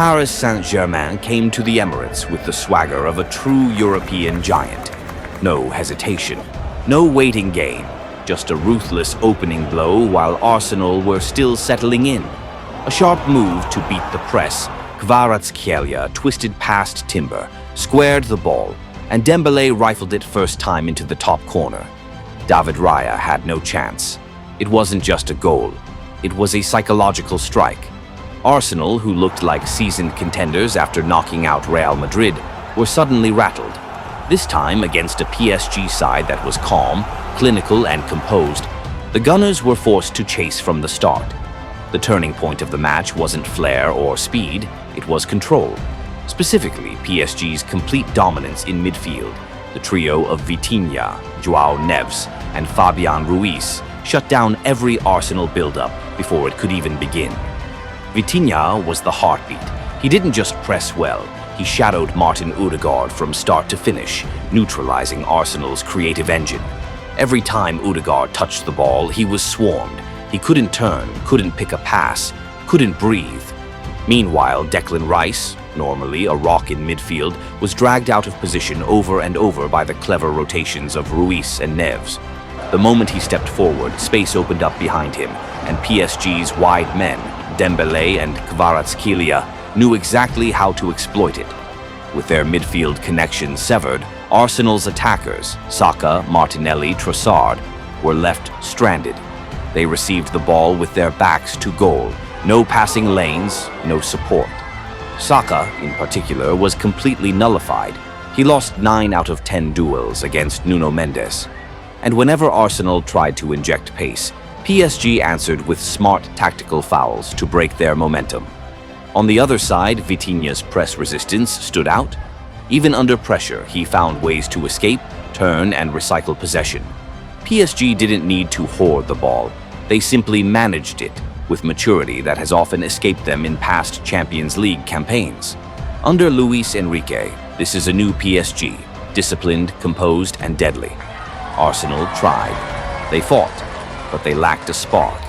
Paris Saint-Germain came to the Emirates with the swagger of a true European giant. No hesitation, no waiting game, just a ruthless opening blow while Arsenal were still settling in. A sharp move to beat the press, Kvaratskhelia twisted past Timber, squared the ball, and Dembélé rifled it first time into the top corner. David Raya had no chance. It wasn't just a goal, it was a psychological strike. Arsenal, who looked like seasoned contenders after knocking out Real Madrid, were suddenly rattled. This time against a PSG side that was calm, clinical, and composed, the Gunners were forced to chase from the start. The turning point of the match wasn't flair or speed, it was control. Specifically, PSG's complete dominance in midfield. The trio of Vitinha, João Neves, and Fabian Ruiz shut down every Arsenal build-up before it could even begin. Vitinha was the heartbeat. He didn't just press well, he shadowed Martin Ødegaard from start to finish, neutralizing Arsenal's creative engine. Every time Ødegaard touched the ball, he was swarmed. He couldn't turn, couldn't pick a pass, couldn't breathe. Meanwhile, Declan Rice, normally a rock in midfield, was dragged out of position over and over by the clever rotations of Ruiz and Neves. The moment he stepped forward, space opened up behind him, and PSG's wide men, Dembélé and Kvaratskhelia, knew exactly how to exploit it. With their midfield connection severed, Arsenal's attackers, Saka, Martinelli, Trossard, were left stranded. They received the ball with their backs to goal. No passing lanes, no support. Saka, in particular, was completely nullified. He lost 9 out of 10 duels against Nuno Mendes. And whenever Arsenal tried to inject pace, PSG answered with smart tactical fouls to break their momentum. On the other side, Vitinha's press resistance stood out. Even under pressure, he found ways to escape, turn, and recycle possession. PSG didn't need to hoard the ball. They simply managed it with maturity that has often escaped them in past Champions League campaigns. Under Luis Enrique, this is a new PSG, disciplined, composed, and deadly. Arsenal tried. They fought, but they lacked a spark.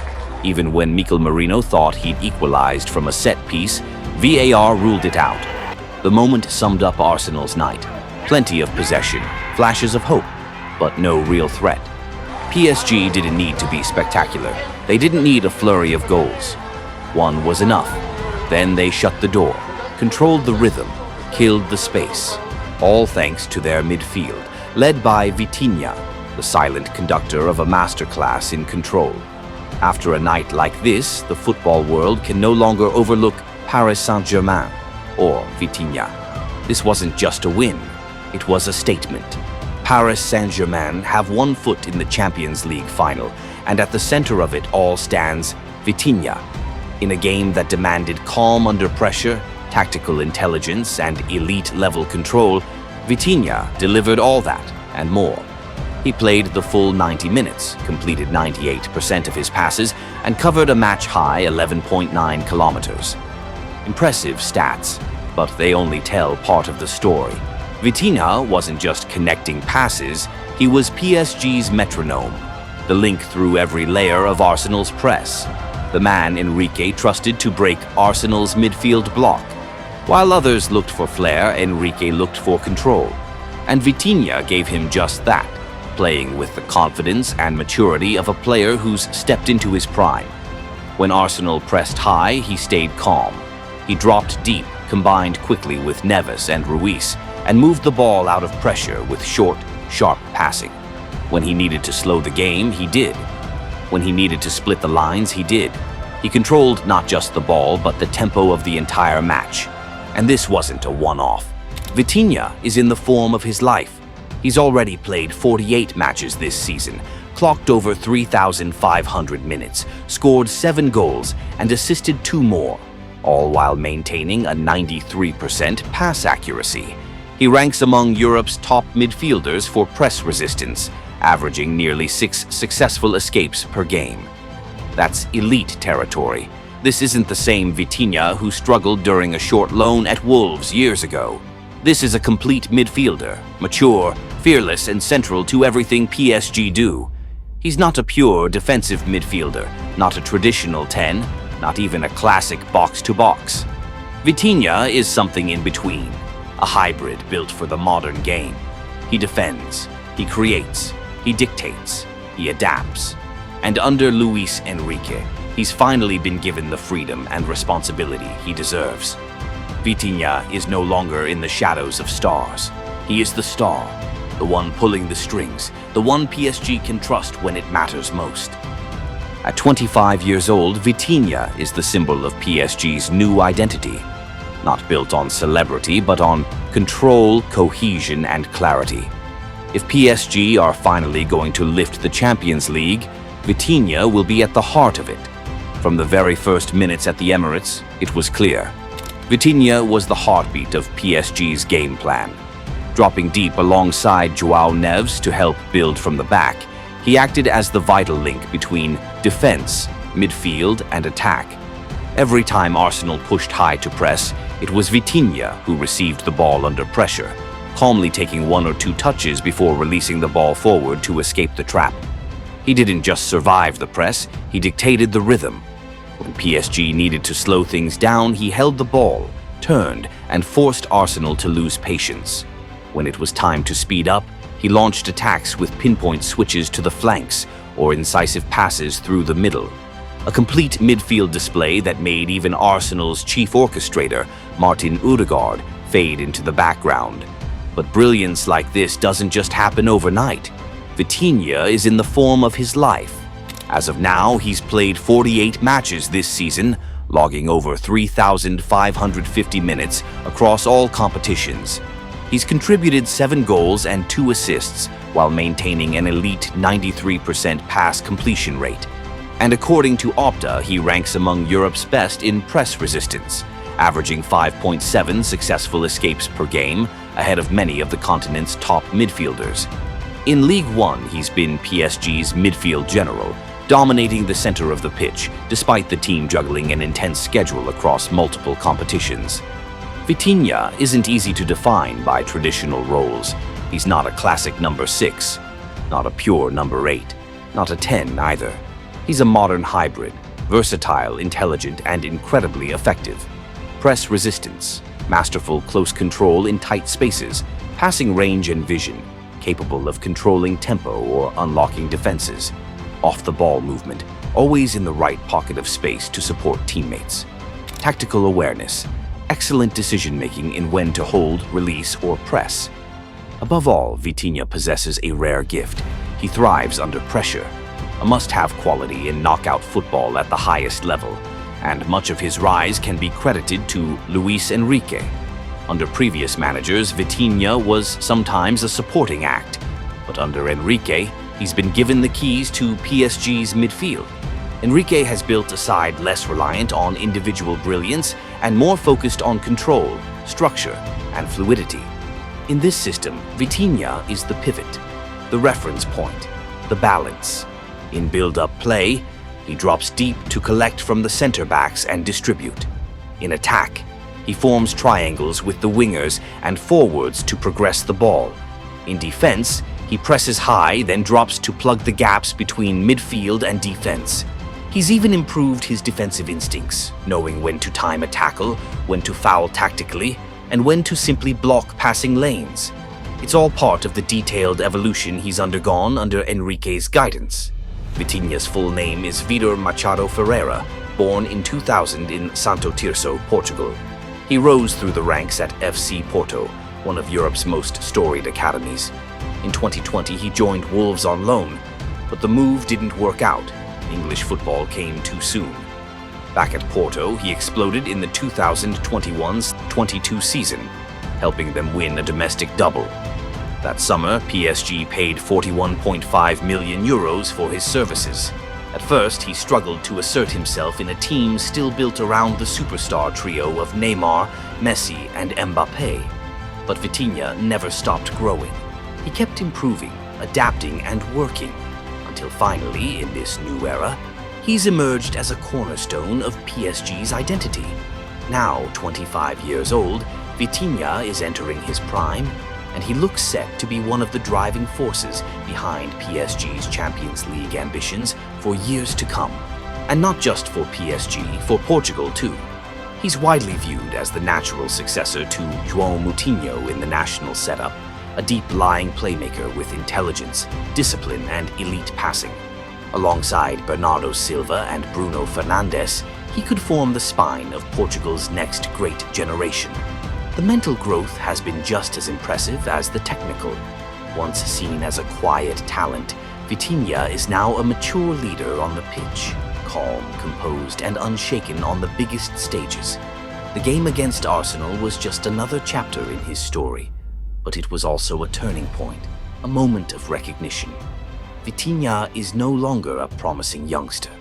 Even when Mikel Merino thought he'd equalized from a set piece, VAR ruled it out. The moment summed up Arsenal's night. Plenty of possession, flashes of hope, but no real threat. PSG didn't need to be spectacular. They didn't need a flurry of goals. One was enough. Then they shut the door, controlled the rhythm, killed the space. All thanks to their midfield, led by Vitinha, the silent conductor of a masterclass in control. After a night like this, the football world can no longer overlook Paris Saint-Germain or Vitinha. This wasn't just a win, it was a statement. Paris Saint-Germain have one foot in the Champions League final, and at the center of it all stands Vitinha. In a game that demanded calm under pressure, tactical intelligence, and elite-level control, Vitinha delivered all that and more. He played the full 90 minutes, completed 98% of his passes, and covered a match-high 11.9 kilometers. Impressive stats, but they only tell part of the story. Vitinha wasn't just connecting passes, he was PSG's metronome, the link through every layer of Arsenal's press. The man Enrique trusted to break Arsenal's midfield block. While others looked for flair, Enrique looked for control. And Vitinha gave him just that, playing with the confidence and maturity of a player who's stepped into his prime. When Arsenal pressed high, he stayed calm. He dropped deep, combined quickly with Neves and Ruiz, and moved the ball out of pressure with short, sharp passing. When he needed to slow the game, he did. When he needed to split the lines, he did. He controlled not just the ball, but the tempo of the entire match. And this wasn't a one-off. Vitinha is in the form of his life. He's already played 48 matches this season, clocked over 3,500 minutes, scored 7 goals, and assisted 2 more, all while maintaining a 93% pass accuracy. He ranks among Europe's top midfielders for press resistance, averaging nearly 6 successful escapes per game. That's elite territory. This isn't the same Vitinha who struggled during a short loan at Wolves years ago. This is a complete midfielder, mature, fearless, and central to everything PSG do. He's not a pure defensive midfielder, not a traditional 10, not even a classic box-to-box. Vitinha is something in between, a hybrid built for the modern game. He defends, he creates, he dictates, he adapts. And under Luis Enrique, he's finally been given the freedom and responsibility he deserves. Vitinha is no longer in the shadows of stars. He is the star, the one pulling the strings, the one PSG can trust when it matters most. At 25 years old, Vitinha is the symbol of PSG's new identity. Not built on celebrity, but on control, cohesion, and clarity. If PSG are finally going to lift the Champions League, Vitinha will be at the heart of it. From the very first minutes at the Emirates, it was clear. Vitinha was the heartbeat of PSG's game plan. Dropping deep alongside João Neves to help build from the back, he acted as the vital link between defense, midfield, and attack. Every time Arsenal pushed high to press, it was Vitinha who received the ball under pressure, calmly taking one or two touches before releasing the ball forward to escape the trap. He didn't just survive the press, he dictated the rhythm. When PSG needed to slow things down, he held the ball, turned, and forced Arsenal to lose patience. When it was time to speed up, he launched attacks with pinpoint switches to the flanks or incisive passes through the middle. A complete midfield display that made even Arsenal's chief orchestrator, Martin Ødegaard, fade into the background. But brilliance like this doesn't just happen overnight. Vitinha is in the form of his life. As of now, he's played 48 matches this season, logging over 3,550 minutes across all competitions. He's contributed 7 goals and 2 assists while maintaining an elite 93% pass completion rate. And according to Opta, he ranks among Europe's best in press resistance, averaging 5.7 successful escapes per game, ahead of many of the continent's top midfielders. In League One, he's been PSG's midfield general, dominating the center of the pitch despite the team juggling an intense schedule across multiple competitions. Vitinha isn't easy to define by traditional roles. He's not a classic number 6, not a pure number 8, not a 10 either. He's a modern hybrid, versatile, intelligent, and incredibly effective. Press resistance, masterful close control in tight spaces, passing range and vision, capable of controlling tempo or unlocking defenses. Off-the-ball movement, always in the right pocket of space to support teammates. Tactical awareness, excellent decision-making in when to hold, release, or press. Above all, Vitinha possesses a rare gift. He thrives under pressure, a must-have quality in knockout football at the highest level, and much of his rise can be credited to Luis Enrique. Under previous managers, Vitinha was sometimes a supporting act, but under Enrique, he's been given the keys to PSG's midfield. Enrique has built a side less reliant on individual brilliance and more focused on control, structure, and fluidity. In this system, Vitinha is the pivot, the reference point, the balance. In build-up play, he drops deep to collect from the center-backs and distribute. In attack, he forms triangles with the wingers and forwards to progress the ball. In defense, he presses high, then drops to plug the gaps between midfield and defense. He's even improved his defensive instincts, knowing when to time a tackle, when to foul tactically, and when to simply block passing lanes. It's all part of the detailed evolution he's undergone under Enrique's guidance. Vitinha's full name is Vitor Machado Ferreira, born in 2000 in Santo Tirso, Portugal. He rose through the ranks at FC Porto, one of Europe's most storied academies. In 2020, he joined Wolves on loan, but the move didn't work out. English football came too soon. Back at Porto, he exploded in the 2021-22 season, helping them win a domestic double. That summer, PSG paid 41.5 million euros for his services. At first, he struggled to assert himself in a team still built around the superstar trio of Neymar, Messi, and Mbappé. But Vitinha never stopped growing. He kept improving, adapting, and working, until finally, in this new era, he's emerged as a cornerstone of PSG's identity. Now 25 years old, Vitinha is entering his prime, and he looks set to be one of the driving forces behind PSG's Champions League ambitions for years to come. And not just for PSG, for Portugal too. He's widely viewed as the natural successor to João Moutinho in the national setup, a deep-lying playmaker with intelligence, discipline, and elite passing. Alongside Bernardo Silva and Bruno Fernandes, he could form the spine of Portugal's next great generation. The mental growth has been just as impressive as the technical. Once seen as a quiet talent, Vitinha is now a mature leader on the pitch, calm, composed, and unshaken on the biggest stages. The game against Arsenal was just another chapter in his story, but it was also a turning point, a moment of recognition. Vitinha is no longer a promising youngster.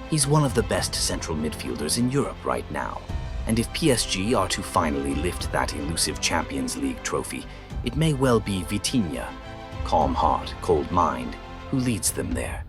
He's one of the best central midfielders in Europe right now, and if PSG are to finally lift that elusive Champions League trophy, it may well be Vitinha, calm heart, cold mind, who leads them there.